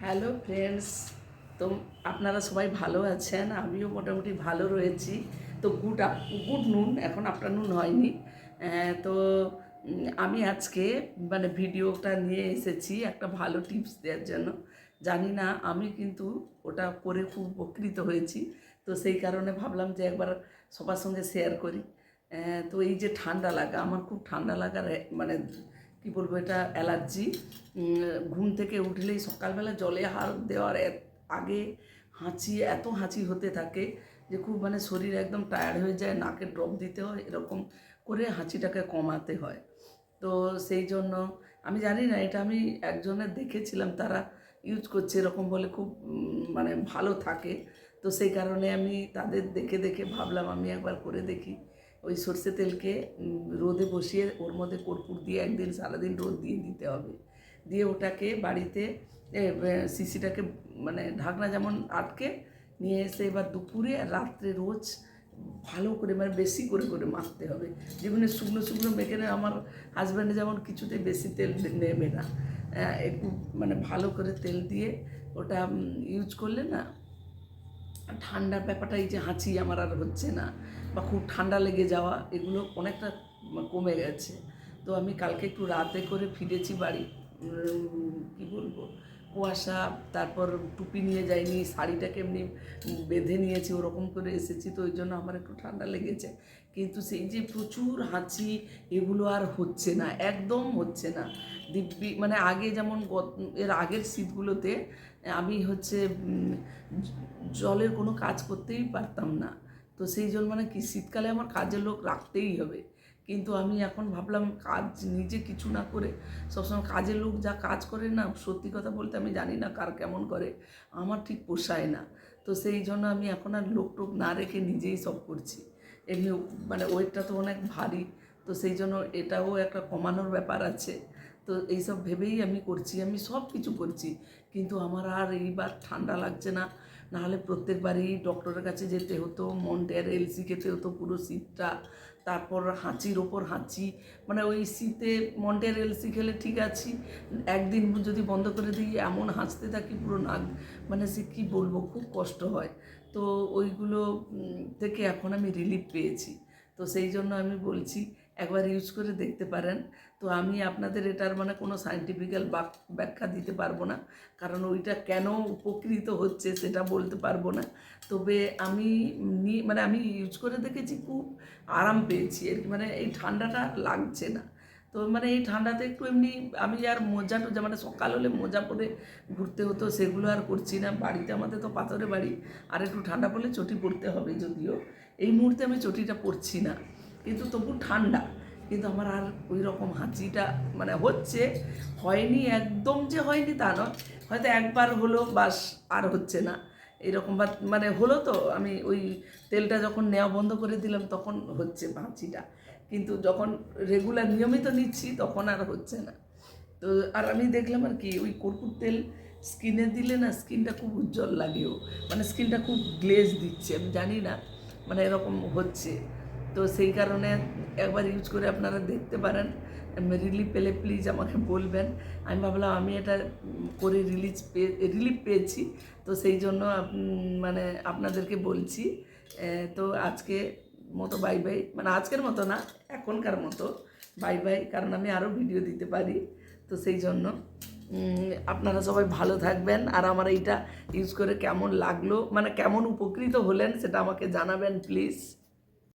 Hello friends, তো আপনারা সবাই ভালো আছেন, আমিও মোটামুটি ভালো রয়েছি। তো গুড নুন, এখন আফটারনুন হয়নি। তো আমি আজকে ভিডিওটা নিয়ে এসেছি একটা ভালো টিপস দেওয়ার জন্য। জানি না, আমি কিন্তু ওটা করে খুব উপকৃত হয়েছি। তো সেই কারণে ভাবলাম যে একবার সবার সঙ্গে শেয়ার করি। তো এই যে ঠান্ডা লাগা, আমার খুব ঠান্ডা লাগার কি বলবো, এটা অ্যালার্জি। ঘুম থেকে উঠলেই সকালবেলা জলে হাত দেওয়ার আগে এত হাঁচি হতে থাকে যে খুব শরীর একদম টায়ার্ড হয়ে যায়, নাকে ড্রপ দিতে হয়, এরকম করে হাঁচিটাকে কমাতে হয়। তো সেই জন্য আমি জানি না, এটা আমি একজনের দেখেছিলাম, তারা ইউজ করছে, এরকম বলে খুব ভালো থাকে। তো সেই কারণে আমি তাদের দেখে দেখে ভাবলাম আমি একবার করে দেখি। ওই সর্ষে তেলকে রোদে বসিয়ে ওর মধ্যে কর্পূর দিয়ে একদিন সারাদিন রোদ দিয়ে দিতে হবে। দিয়ে ওটাকে বাড়িতে শিশিটাকে ঢাকনা যেমন আটকে নিয়ে এসে এবার দুপুরে আর রাত্রে রোজ ভালো করে বেশি করে করে মাখতে হবে। যেমন শুকনো শুকনো মেখে নেয়, আমার হাজব্যান্ডে যেমন কিছুতে বেশি তেল নেবে না, একটু ভালো করে তেল দিয়ে ওটা ইউজ করলে না, ঠান্ডার ব্যাপারটা, এই যে হাঁচি আমার আর হচ্ছে না, বা খুব ঠান্ডা লেগে যাওয়া, এগুলো অনেকটা কমে গেছে। তো আমি কালকে একটু রাতে করে ফিরেছি বাড়ি, কি বলবো, কুয়াশা, তারপর টুপি নিয়ে যাইনি, শাড়িটাকে এমনি বেঁধে নিয়েছি, ওরকম করে এসেছি, তো ওই জন্য আমার একটু ঠান্ডা লেগেছে। কিন্তু সেই যে প্রচুর হাঁচি, এগুলো আর হচ্ছে না, একদম হচ্ছে না। দিব্যি আগে যেমন এর আগের শীতগুলোতে আমি জলের কোনো কাজ করতেই পারতাম না। তো সেই জন্য কি শীতকালে আমার কাজের লোক রাখতেই হবে। কিন্তু আমি এখন ভাবলাম কাজ নিজে কিছু না করে সবসময় কাজের লোক যা কাজ করে না, সত্যি কথা বলতে আমি জানি না কার কেমন করে, আমার ঠিক পোষায় না। তো সেই জন্য আমি এখন আর লোক টোক না রেখে নিজেই সব করছি। এমনি ওয়েটটা তো অনেক ভারী, তো সেই জন্য এটাও একটা কমানোর ব্যাপার আছে। তো এইসব ভেবেই আমি করছি, আমি সব কিছু করছি, কিন্তু আমার আর এইবার ঠান্ডা লাগছে না। নাহলে প্রত্যেকবারই ডক্টরের কাছে যেতে হতো, মন্টের এলসি খেতে হতো পুরো শীতটা, তারপর হাঁচির ওপর হাঁচি। ওই শীতে মন্টের এলসি খেলে ঠিক আছি, একদিন যদি বন্ধ করে দিই এমন হাঁচতে থাকি পুরো নাক, সে কী বলবো, খুব কষ্ট হয়। তো ওইগুলো থেকে এখন আমি রিলিফ পেয়েছি। তো সেই জন্য আমি বলছি একবার ইউজ করে দেখতে পারেন। তো আমি আপনাদের এটার কোনো সায়েন্টিফিক্যাল ব্যাখ্যা দিতে পারবো না, কারণ ওইটা কেন উপকৃত হচ্ছে সেটা বলতে পারবো না। তবে আমি আমি ইউজ করে দেখেছি, খুব আরাম পেয়েছি আর কি, এই ঠান্ডাটা লাগছে না। তো এই ঠান্ডাতে একটু এমনি আমি আর মোজা টোজা, সকাল হলে মোজা পরে ঘুরতে হতো, সেগুলো আর করছি না। বাড়িতে আমাদের তো পাথরে বাড়ি, আর একটু ঠান্ডা পড়লে চটি পরতে হবে, যদিও এই মুহূর্তে আমি চটিটা পরছি না, কিন্তু তবু ঠান্ডা। কিন্তু আমার আর ওই রকম হাঁচিটা হচ্ছে, হয়নি একদম যে হয়নি তা নয়, হয়তো একবার হলো বাস, আর হচ্ছে না এরকম। বা হলো, তো আমি ওই তেলটা যখন নেওয়া বন্ধ করে দিলাম তখন হচ্ছে হাঁচিটা, কিন্তু যখন রেগুলার নিয়মিত নিচ্ছি তখন আর হচ্ছে না। তো আর আমি দেখলাম আর কি, ওই কর্পূর তেল স্কিনে দিলে না, স্কিনটা খুব উজ্জ্বল লাগেও, স্কিনটা খুব গ্লেজ দিচ্ছে, আমি জানি না, এরকম হচ্ছে। তো সেই কারণে একবার ইউজ করে আপনারা দেখতে পারেন, রিলিফ পেলে প্লিজ আমাকে বলবেন। আমি ভাবলাম আমি এটা করে রিলিফ পেয়েছি, তো সেই জন্য আপনাদেরকে বলছি। তো আজকে মতো বাই বাই, আজকের মতো না, এখনকার মতো বাই বাই, কারণ আমি আরও ভিডিও দিতে পারি। তো সেই জন্য আপনারা সবাই ভালো থাকবেন, আর আমার এইটা ইউজ করে কেমন লাগলো, কেমন উপকৃত হলেন সেটা আমাকে জানাবেন প্লিজ।